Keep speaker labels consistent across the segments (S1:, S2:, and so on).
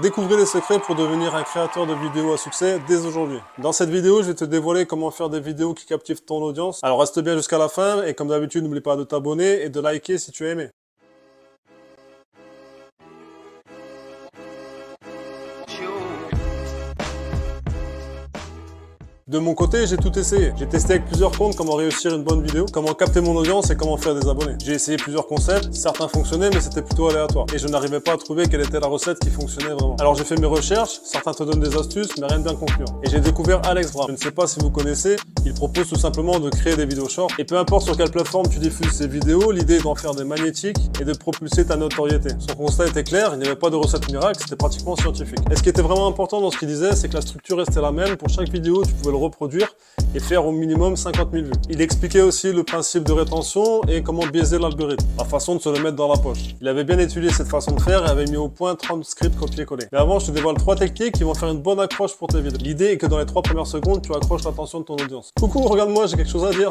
S1: Découvrez les secrets pour devenir un créateur de vidéos à succès dès aujourd'hui. Dans cette vidéo, je vais te dévoiler comment faire des vidéos qui captivent ton audience. Alors reste bien jusqu'à la fin et comme d'habitude, n'oublie pas de t'abonner et de liker si tu as aimé. De mon côté, j'ai tout essayé. J'ai testé avec plusieurs comptes comment réussir une bonne vidéo, comment capter mon audience et comment faire des abonnés. J'ai essayé plusieurs concepts, certains fonctionnaient mais c'était plutôt aléatoire. Et je n'arrivais pas à trouver quelle était la recette qui fonctionnait vraiment. Alors j'ai fait mes recherches, certains te donnent des astuces mais rien de bien concluant. Et j'ai découvert Alex Bram. Je ne sais pas si vous connaissez, il propose tout simplement de créer des vidéos short. Et peu importe sur quelle plateforme tu diffuses ces vidéos, l'idée est d'en faire des magnétiques et de propulser ta notoriété. Son constat était clair, il n'y avait pas de recette miracle, c'était pratiquement scientifique. Et ce qui était vraiment important dans ce qu'il disait, c'est que la structure restait la même. Pour chaque vidéo, tu pouvais le reproduire et faire au minimum 50 000 vues. Il expliquait aussi le principe de rétention et comment biaiser l'algorithme, la façon de se le mettre dans la poche. Il avait bien étudié cette façon de faire et avait mis au point 30 scripts copier-coller. Mais avant, je te dévoile 3 techniques qui vont faire une bonne accroche pour tes vidéos. L'idée est que dans les 3 premières secondes, tu accroches l'attention de ton audience. Coucou, regarde-moi, j'ai quelque chose à dire.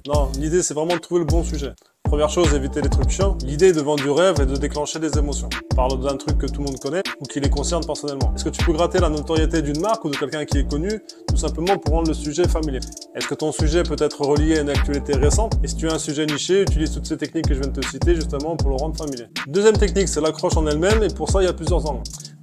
S1: Non, l'idée c'est vraiment de trouver le bon sujet. Première chose, éviter les trucs chiants. L'idée est de vendre du rêve et de déclencher des émotions. Parle d'un truc que tout le monde connaît ou qui les concerne personnellement. Est-ce que tu peux gratter la notoriété d'une marque ou de quelqu'un qui est connu, tout simplement pour rendre le sujet familier? Est-ce que ton sujet peut être relié à une actualité récente? Et si tu as un sujet niché, utilise toutes ces techniques que je viens de te citer justement pour le rendre familier. Deuxième technique, c'est l'accroche en elle-même et pour ça, il y a plusieurs angles.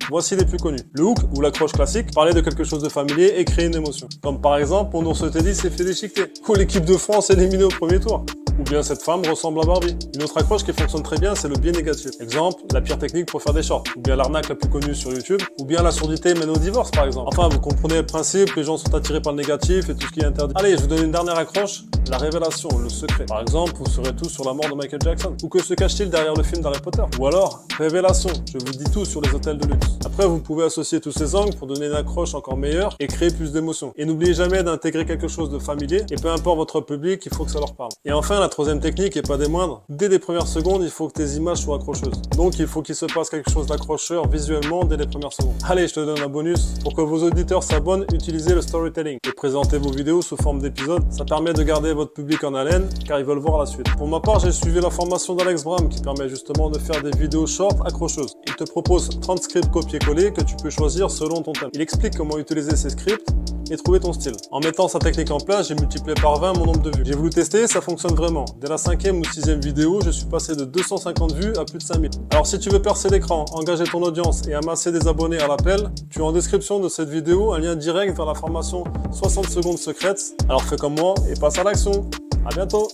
S1: Voici les plus connus. Le hook ou l'accroche classique, parler de quelque chose de familier et créer une émotion. Comme par exemple, mon ours Teddy s'est fait déchiqueter. Ou l'équipe de France éliminée au premier tour. Ou bien cette femme ressemble à Barbie. Une autre accroche qui fonctionne très bien, c'est le biais négatif. Exemple, la pire technique pour faire des shorts. Ou bien l'arnaque la plus connue sur YouTube. Ou bien la surdité mène au divorce par exemple. Enfin, vous comprenez le principe, les gens sont attirés par le négatif et tout ce qui est interdit. Allez, je vous donne une dernière accroche. La révélation, le secret. Par exemple, vous saurez tout sur la mort de Michael Jackson. Ou que se cache-t-il derrière le film d'Harry Potter? Ou alors, révélation, je vous dis tout sur les hôtels de luxe. Après, vous pouvez associer tous ces angles pour donner une accroche encore meilleure et créer plus d'émotions. Et n'oubliez jamais d'intégrer quelque chose de familier et peu importe votre public, il faut que ça leur parle. Et enfin, la troisième technique, et pas des moindres, dès les premières secondes, il faut que tes images soient accrocheuses. Donc, il faut qu'il se passe quelque chose d'accrocheur visuellement dès les premières secondes. Allez, je te donne un bonus. Pour que vos auditeurs s'abonnent, utilisez le storytelling et présentez vos vidéos sous forme d'épisodes. Ça permet de garder votre public en haleine car ils veulent voir la suite. Pour ma part, j'ai suivi la formation d'Alex Bram qui permet justement de faire des vidéos short accrocheuses. Il te propose 30 scripts copier-coller que tu peux choisir selon ton thème. Il explique comment utiliser ces scripts et trouver ton style. En mettant sa technique en place, j'ai multiplié par 20 mon nombre de vues. J'ai voulu tester, ça fonctionne vraiment. Dès la 5e ou 6e vidéo, je suis passé de 250 vues à plus de 5000. Alors si tu veux percer l'écran, engager ton audience et amasser des abonnés à l'appel, tu as en description de cette vidéo un lien direct vers la formation 60 secondes secrètes. Alors fais comme moi et passe à l'action. À bientôt!